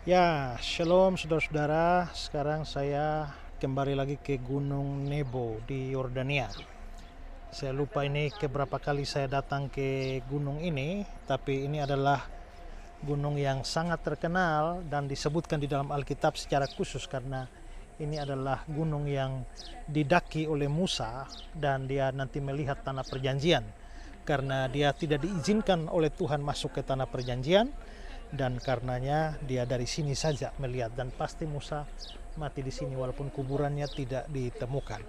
Ya, shalom saudara-saudara. Sekarang saya kembali lagi ke Gunung Nebo di Yordania. Saya lupa ini keberapa kali saya datang ke gunung ini, tapi ini adalah gunung yang sangat terkenal dan disebutkan di dalam Alkitab secara khusus karena ini adalah gunung yang didaki oleh Musa dan dia nanti melihat tanah perjanjian. Karena dia tidak diizinkan oleh Tuhan masuk ke tanah perjanjian, dan karenanya dia dari sini saja melihat, dan pasti Musa mati di sini walaupun kuburannya tidak ditemukan.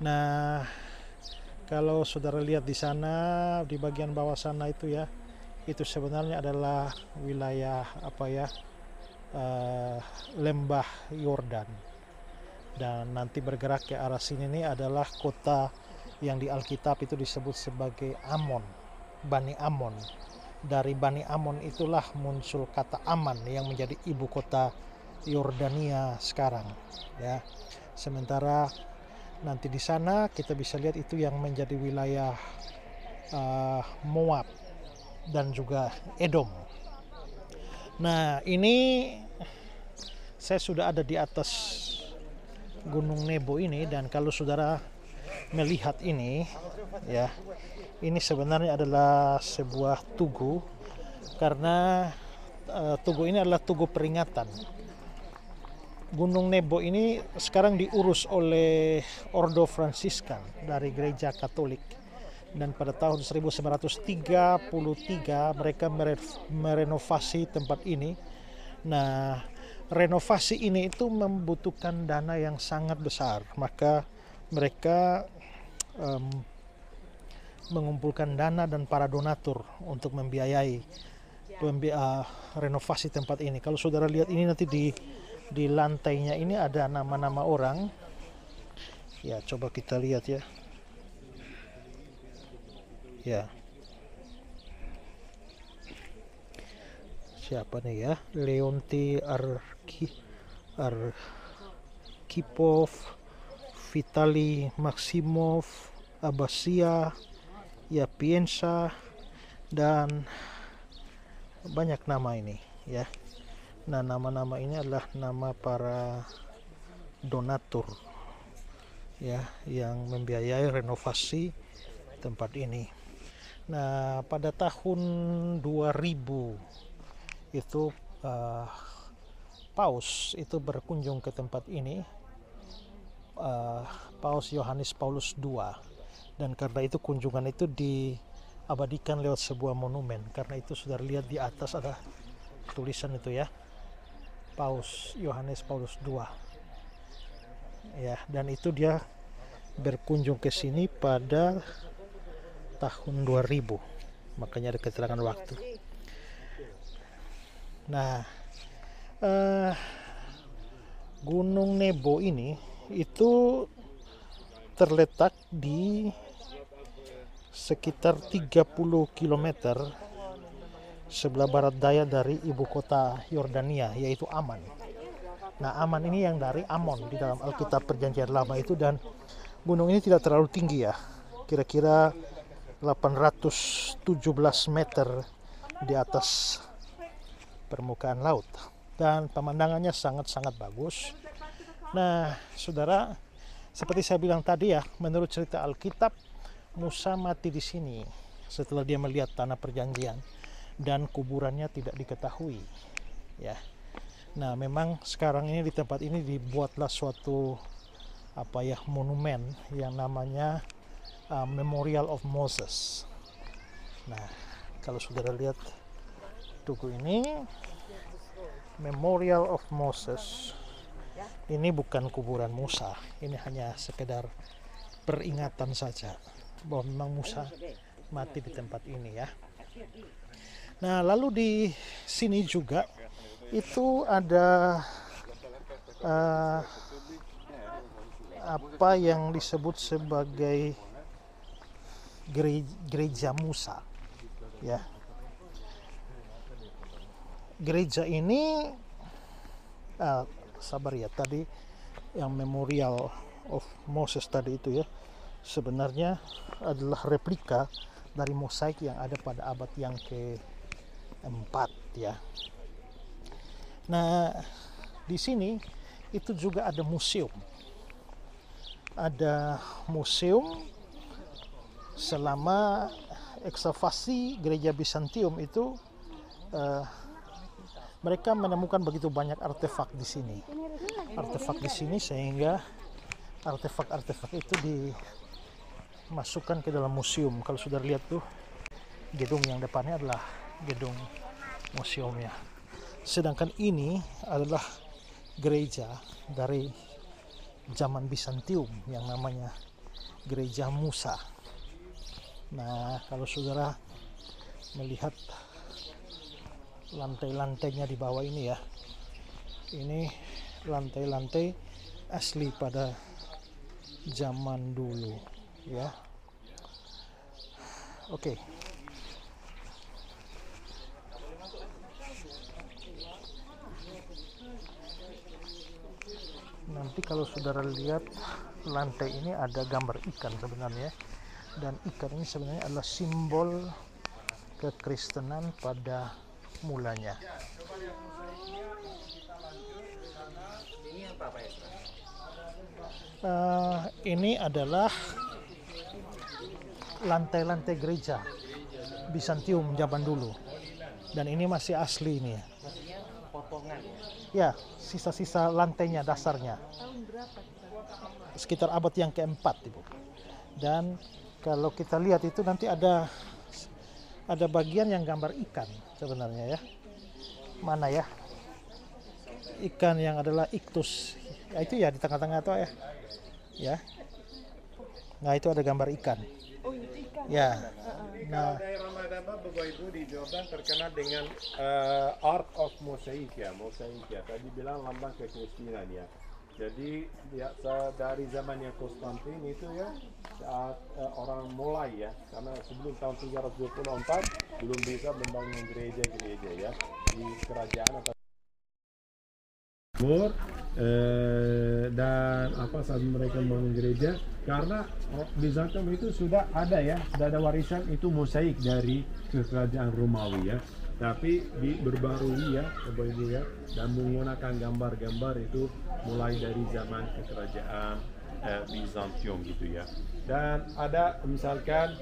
Nah, kalau saudara lihat di sana di bagian bawah sana itu ya, itu sebenarnya adalah wilayah lembah Yordan, dan nanti bergerak ke arah sini ini adalah kota yang di Alkitab itu disebut sebagai Amon, Bani Amon. Dari Bani Amon itulah muncul kata Aman yang menjadi ibu kota Yordania sekarang ya. Sementara nanti di sana kita bisa lihat itu yang menjadi wilayah Moab dan juga Edom. Nah, ini saya sudah ada di atas Gunung Nebo ini, dan kalau saudara melihat ini ya, ini sebenarnya adalah sebuah tugu, karena tugu ini adalah tugu peringatan. Gunung Nebo ini sekarang diurus oleh Ordo Fransiskan dari Gereja Katolik, dan pada tahun 1933 mereka merenovasi tempat ini. Nah, renovasi ini itu membutuhkan dana yang sangat besar, maka mereka mengumpulkan dana dan para donatur untuk membiayai renovasi tempat ini. Kalau saudara lihat ini nanti di lantainya ini ada nama-nama orang. Ya, coba kita lihat ya. Ya. Siapa nih ya? Leonti Arkipov, Vitali Maximov, Abasia, ya Piensa, dan banyak nama ini ya. Nah, nama-nama ini adalah nama para donatur ya yang membiayai renovasi tempat ini. Nah, pada tahun 2000 itu Paus itu berkunjung ke tempat ini, Paus Yohanes Paulus II, dan karena itu kunjungan itu diabadikan lewat sebuah monumen. Karena itu sudah lihat di atas ada tulisan itu ya, Paus Yohanes Paulus II ya, dan itu dia berkunjung ke sini pada tahun 2000, makanya ada keterangan waktu. Nah, Gunung Nebo ini itu terletak di sekitar 30 km sebelah barat daya dari ibu kota Yordania, yaitu Aman. Nah, Aman ini yang dari Amon di dalam Alkitab Perjanjian Lama itu, dan gunung ini tidak terlalu tinggi ya, kira-kira 817 meter di atas permukaan laut, dan pemandangannya sangat-sangat bagus. Nah, saudara, seperti saya bilang tadi ya, menurut cerita Alkitab, Musa mati di sini setelah dia melihat tanah perjanjian, dan kuburannya tidak diketahui ya. Nah, memang sekarang ini di tempat ini dibuatlah suatu monumen yang namanya Memorial of Moses. Nah, kalau saudara lihat tugu ini, Memorial of Moses, ini bukan kuburan Musa, ini hanya sekedar peringatan saja bahwa memang Musa mati di tempat ini ya. Nah, lalu di sini juga itu ada apa yang disebut sebagai gereja Musa ya. Gereja ini sabar ya, tadi yang Memorial of Moses tadi itu ya, sebenarnya adalah replika dari mosaik yang ada pada abad yang ke-4 ya. Nah, di sini itu juga ada museum. Ada museum selama ekskavasi gereja Bizantium itu mereka menemukan begitu banyak artefak di sini. Artefak di sini sehingga artefak-artefak itu dimasukkan ke dalam museum. Kalau sudah lihat tuh gedung yang depannya adalah gedung museumnya. Sedangkan ini adalah gereja dari zaman Bizantium yang namanya Gereja Musa. Nah, kalau saudara melihat lantai-lantainya di bawah ini ya, ini lantai-lantai asli pada zaman dulu ya. Oke. Nanti kalau saudara lihat lantai ini ada gambar ikan sebenarnya, dan ikan ini sebenarnya adalah simbol kekristenan pada mulanya. Ini adalah lantai-lantai gereja Bizantium zaman dulu, dan ini masih asli ini. Potongan Ya, sisa-sisa lantainya, dasarnya. Tahun berapa? Sekitar abad yang keempat, Ibu. Dan kalau kita lihat itu nanti ada bagian yang gambar ikan sebenarnya ya. Mana ya? Ikan yang adalah iktus. Ya, itu ya di tengah-tengah itu ya. Ya. Nah, itu ada gambar ikan. Oh, itu ikan. Ya. Nah, daerah Madaba, Bapak Ibu, di Jordan terkenal dengan art of mosaic ya. Tadi bilang lambang kekristenan ya. Jadi ya, dari zamannya Konstantin itu ya, saat orang mulai ya, karena sebelum tahun 324 belum bisa membangun gereja-gereja ya di kerajaan atau dan saat mereka membangun gereja, karena Bizantium itu sudah ada warisan itu mosaik dari kerajaan Romawi ya, tapi berbarui ya Bapak Ibu ya, dan menggunakan gambar-gambar itu mulai dari zaman kerajaan Bizantium gitu ya. Dan ada misalkan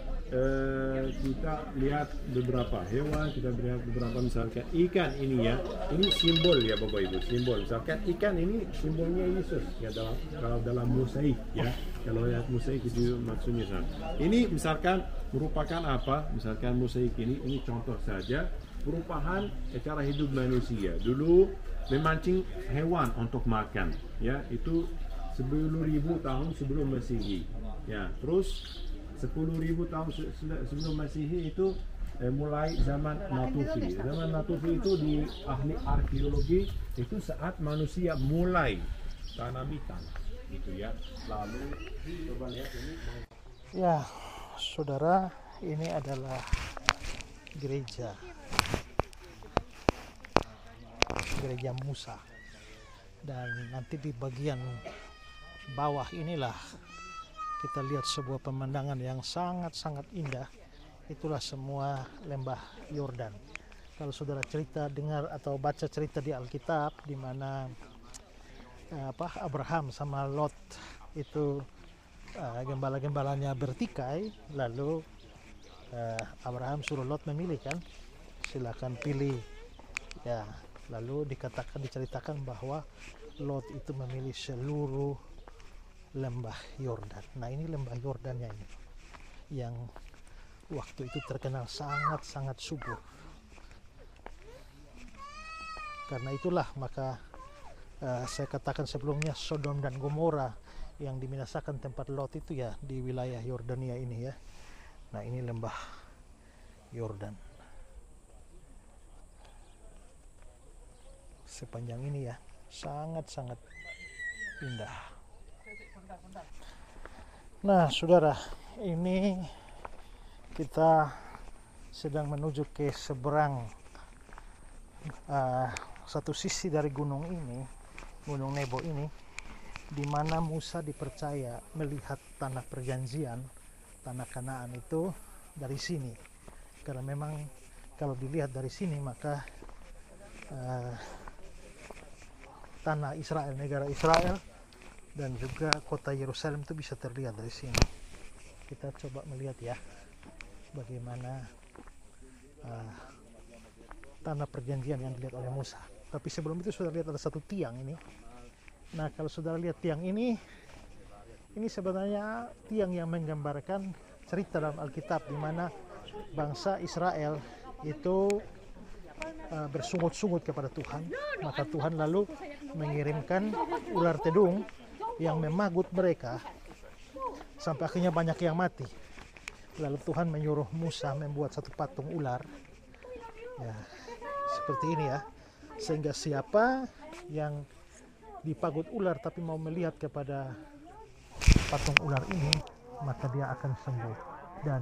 kita lihat beberapa hewan, kita lihat beberapa misalkan ikan ini ya, ini simbol ya Bapak Ibu, simbol. Misalkan ikan ini simbolnya Yesus ya, dalam mosaik ya. Kalau lihat mosaik itu maksudnya sana. Ini misalkan merupakan apa? Misalkan mosaik ini contoh saja perubahan cara hidup manusia. Dulu memancing hewan untuk makan ya, itu 10.000 tahun sebelum Masehi ya. Terus 10.000 tahun sebelum Masehi itu mulai zaman Natufi. Zaman Natufi itu di ahli arkeologi itu saat manusia mulai tanami tanah gitu ya. Lalu coba lihat ini. ya, saudara, ini adalah gereja Musa, dan nanti di bagian bawah inilah kita lihat sebuah pemandangan yang sangat-sangat indah. Itulah semua lembah Yordan. Kalau saudara dengar atau baca cerita di Alkitab, di mana Abraham sama Lot itu gembala-gembalanya bertikai, lalu Abraham suruh Lot memilih kan, silakan pilih ya. Lalu diceritakan bahwa Lot itu memilih seluruh lembah Yordan. Nah, ini lembah Yordannya ini yang waktu itu terkenal sangat-sangat subur. Karena itulah maka saya katakan sebelumnya, Sodom dan Gomora yang dibinasakan tempat Lot itu ya di wilayah Yordania ini ya. Nah, ini lembah Yordan. Sepanjang ini ya, sangat-sangat indah. Nah, saudara, ini kita sedang menuju ke seberang satu sisi dari gunung ini, Gunung Nebo ini, di mana Musa dipercaya melihat tanah perjanjian, tanah Kanaan itu dari sini. Karena memang kalau dilihat dari sini maka tanah Israel, negara Israel, dan juga kota Yerusalem itu bisa terlihat dari sini. Kita coba melihat ya bagaimana tanah perjanjian yang dilihat oleh Musa. Tapi sebelum itu sudah lihat ada satu tiang ini. Nah, kalau saudara lihat tiang ini sebenarnya tiang yang menggambarkan cerita dalam Alkitab di mana bangsa Israel itu bersungut-sungut kepada Tuhan. Maka Tuhan lalu mengirimkan ular tedung yang memagut mereka sampai akhirnya banyak yang mati. Lalu Tuhan menyuruh Musa membuat satu patung ular. Ya, seperti ini ya. Sehingga siapa yang dipagut ular tapi mau melihat kepada patung ular ini, maka dia akan sembuh. Dan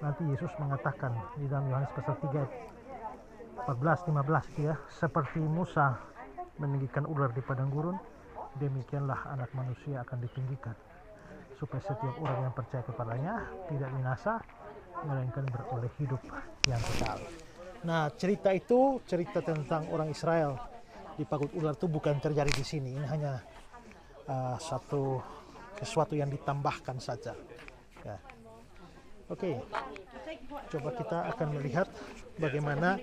nanti Yesus mengatakan di dalam Yohanes pasal 3 14-15 ya, seperti Musa meninggikan ular di padang gurun, demikianlah anak manusia akan ditinggikan, supaya setiap orang yang percaya kepadanya tidak binasa, melainkan beroleh hidup yang kekal. Nah, cerita itu, cerita tentang orang Israel dipagut ular itu bukan terjadi di sini. Ini hanya sesuatu yang ditambahkan saja. Ya. Oke, coba kita akan melihat bagaimana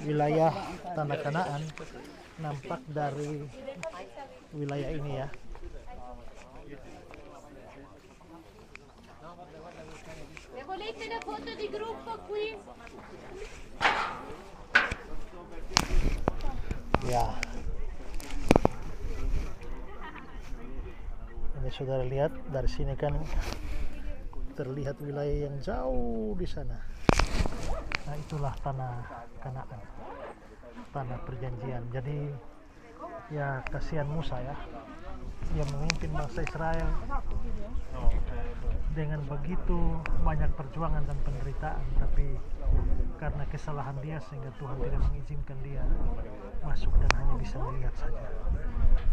wilayah tanah Kanaan nampak dari wilayah ini ya. Ya, ini saudara lihat dari sini kan terlihat wilayah yang jauh di sana. Nah, itulah tanah Kanaan, tanah perjanjian. Jadi ya kasihan Musa ya, dia memimpin bangsa Israel dengan begitu banyak perjuangan dan penderitaan, tapi karena kesalahan dia sehingga Tuhan tidak mengizinkan dia masuk dan hanya bisa melihat saja.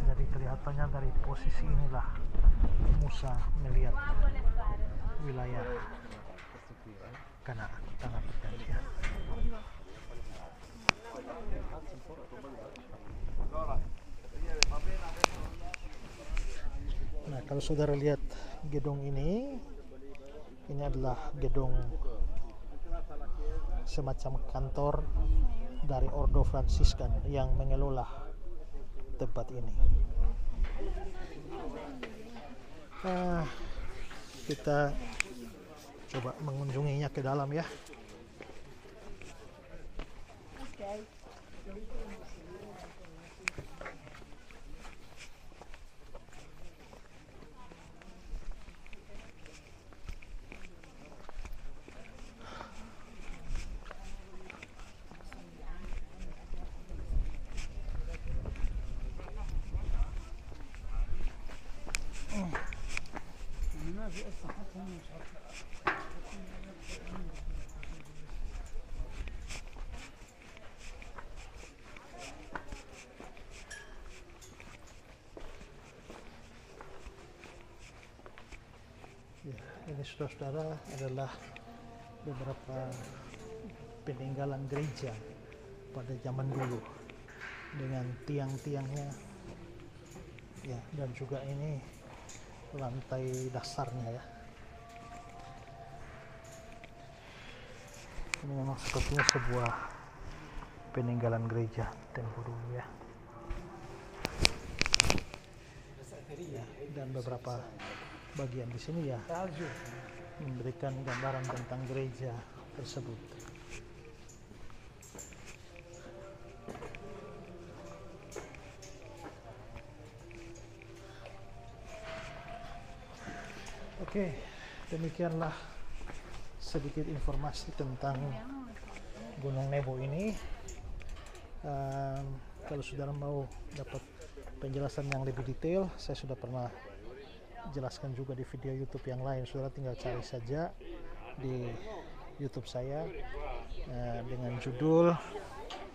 Jadi kelihatannya dari posisi inilah Musa melihat wilayah Kanaan, tanah perjanjian. Nah, kalau saudara lihat gedung ini adalah gedung semacam kantor dari Ordo Fransiskan yang mengelola tempat ini. Nah, kita coba mengunjunginya ke dalam ya. Ya, ini saudara-saudara adalah beberapa peninggalan gereja pada zaman dulu dengan tiang-tiangnya ya, dan juga ini lantai dasarnya ya. Ini memang sepertinya sebuah peninggalan gereja tempo dulu ya. Ya, dan beberapa bagian di sini ya memberikan gambaran tentang gereja tersebut. Oke, demikianlah sedikit informasi tentang Gunung Nebo ini. Kalau saudara mau dapat penjelasan yang lebih detail, saya sudah pernah jelaskan juga di video YouTube yang lain. Saudara tinggal cari saja di YouTube saya dengan judul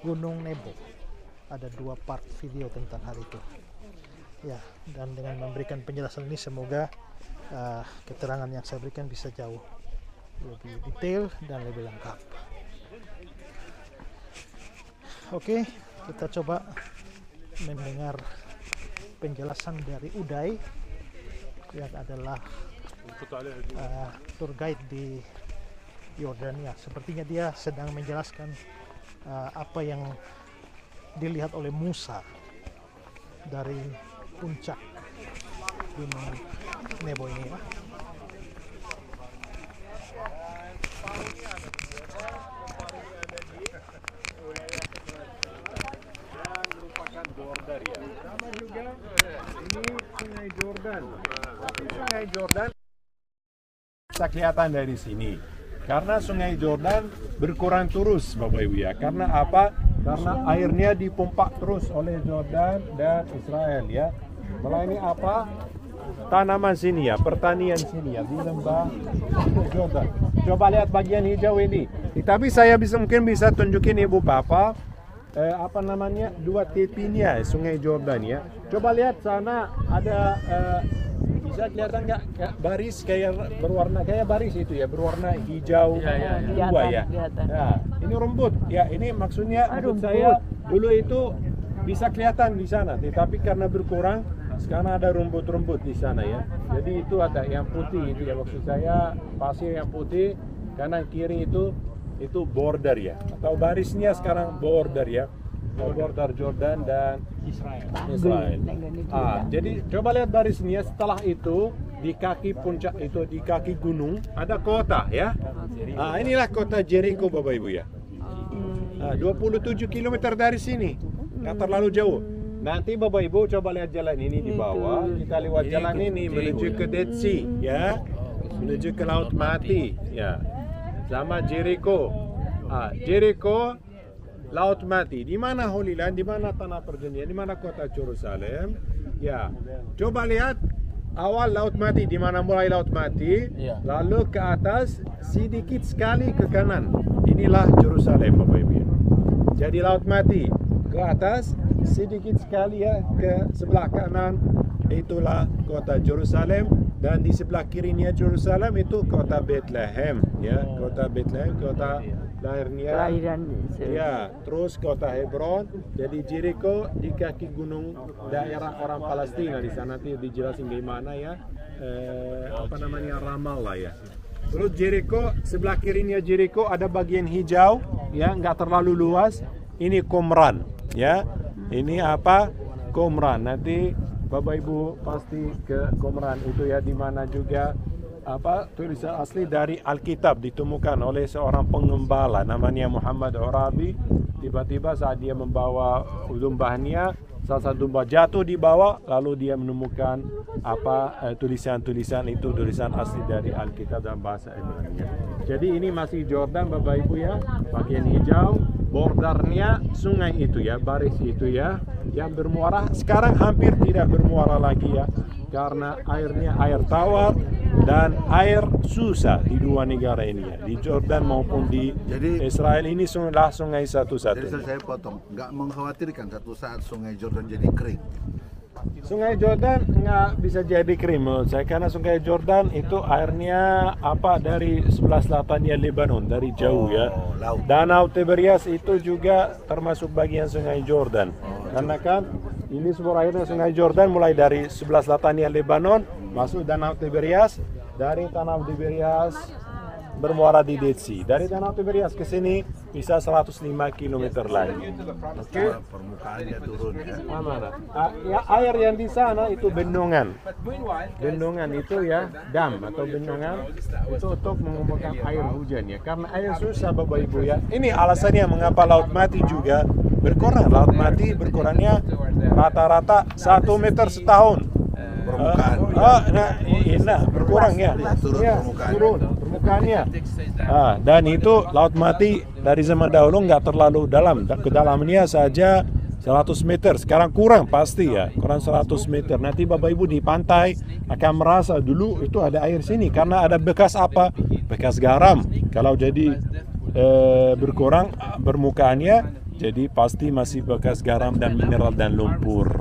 Gunung Nebo. Ada 2 part video tentang hal itu. Ya, dan dengan memberikan penjelasan ini semoga keterangan yang saya berikan bisa jauh lebih detail dan lebih lengkap. Oke, kita coba mendengar penjelasan dari Uday yang adalah tour guide di Yordania. Sepertinya dia sedang menjelaskan apa yang dilihat oleh Musa dari puncak Gunung Nebo ini ya. Sama juga ini Sungai Jordan. Sungai Jordan bisa kelihatan dari sini. Karena Sungai Jordan berkurang terus, Bapak Ibu ya. Karena apa? Karena airnya dipompa terus oleh Jordan dan Israel ya. Malah ini apa? Tanaman sini ya, pertanian sini ya di lembah Jordan. Coba lihat bagian hijau ini. Tapi saya mungkin bisa tunjukin Ibu Bapak apa namanya, dua tepinya Sungai Jordan ya. Coba lihat sana ada bisa kelihatan nggak baris kayak berwarna kayak baris itu ya, berwarna hijau dua ya. Nah, ini rumput ya, ini maksudnya menurut saya dulu itu bisa kelihatan di sana, tetapi karena berkurang sekarang ada rumput-rumput di sana ya. Jadi itu ada yang putih itu ya, maksud saya pasir yang putih, kanan kiri itu border ya, atau barisnya sekarang border ya, border Jordan dan Israel. Jadi coba lihat barisnya. Setelah itu di kaki puncak itu, di kaki gunung ada kota ya. Inilah kota Jericho Bapak Ibu ya. 27 km dari sini, nggak terlalu jauh. Nanti Bapak Ibu coba lihat jalan ini di bawah, kita lewat jalan ini menuju ke Dead Sea ya, menuju ke Laut Mati ya. Sama Jericho. Jericho, Laut Mati. Di mana Holy Land? Di mana tanah perjanjian? Di mana kota Yerusalem? Ya. Coba lihat awal Laut Mati, di mana mulai Laut Mati, lalu ke atas sedikit sekali ke kanan. Inilah Yerusalem Bapak Ibu. Jadi Laut Mati ke atas sedikit sekali ya ke sebelah kanan, itulah kota Yerusalem, dan di sebelah kirinya Yerusalem itu kota Bethlehem ya, kota Bethlehem, kota lahirnya ya, terus kota Hebron. Jadi Jericho di kaki gunung daerah orang Palestina, di sana nanti dijelasin gimana ya, apa namanya, Ramallah ya. Terus Jericho, sebelah kirinya Jericho ada bagian hijau ya, nggak terlalu luas, ini Qumran ya. Ini apa? Qumran. Nanti Bapak Ibu pasti ke Qumran itu ya, di mana juga apa tulisan asli dari Alkitab ditemukan oleh seorang pengembala namanya Muhammad Orabi. Tiba-tiba saat dia membawa dombanya, salah satu domba jatuh di bawah, lalu dia menemukan apa tulisan-tulisan itu, tulisan asli dari Alkitab dalam bahasa Ibrani. Jadi ini masih Jordan Bapak Ibu ya, bagian hijau. Bordernya sungai itu ya, baris itu ya, yang bermuara. Sekarang hampir tidak bermuara lagi ya, karena airnya air tawar dan air susah di dua negara ini ya, di Jordan maupun di Israel. Ini sungai satu-satu. Jadi saya potong, nggak mengkhawatirkan satu saat sungai Jordan jadi kering? Sungai Jordan nggak bisa jadi kering menurut saya, karena Sungai Jordan itu airnya apa dari sebelah selatannya Lebanon, dari jauh ya. Danau Tiberias itu juga termasuk bagian Sungai Jordan. Karena kan ini sumber airnya Sungai Jordan mulai dari sebelah selatannya Lebanon masuk Danau Tiberias, dari Danau Tiberias bermuara di Dead Sea. Dari Danau Tiberias ke sini bisa 105 km lagi. Oke. Permukaannya turun ya. Ya, air yang di sana itu bendungan. Bendungan itu ya, dam atau bendungan itu untuk mengumpulkan air hujan ya. Karena air susah Bapak Ibu ya. Ini alasannya mengapa Laut Mati juga berkurang. Laut Mati berkurangnya rata-rata 1 meter setahun. Permukaan. Berkurang ya. Turun permukaannya. Dan itu Laut Mati dari zaman dahulu nggak terlalu dalam. Kedalamannya saja 100 meter. Sekarang kurang pasti ya, kurang 100 meter. Nanti Bapak Ibu di pantai akan merasa dulu itu ada air sini karena ada bekas apa? Bekas garam. Kalau jadi berkurang permukaannya, jadi pasti masih bekas garam dan mineral dan lumpur.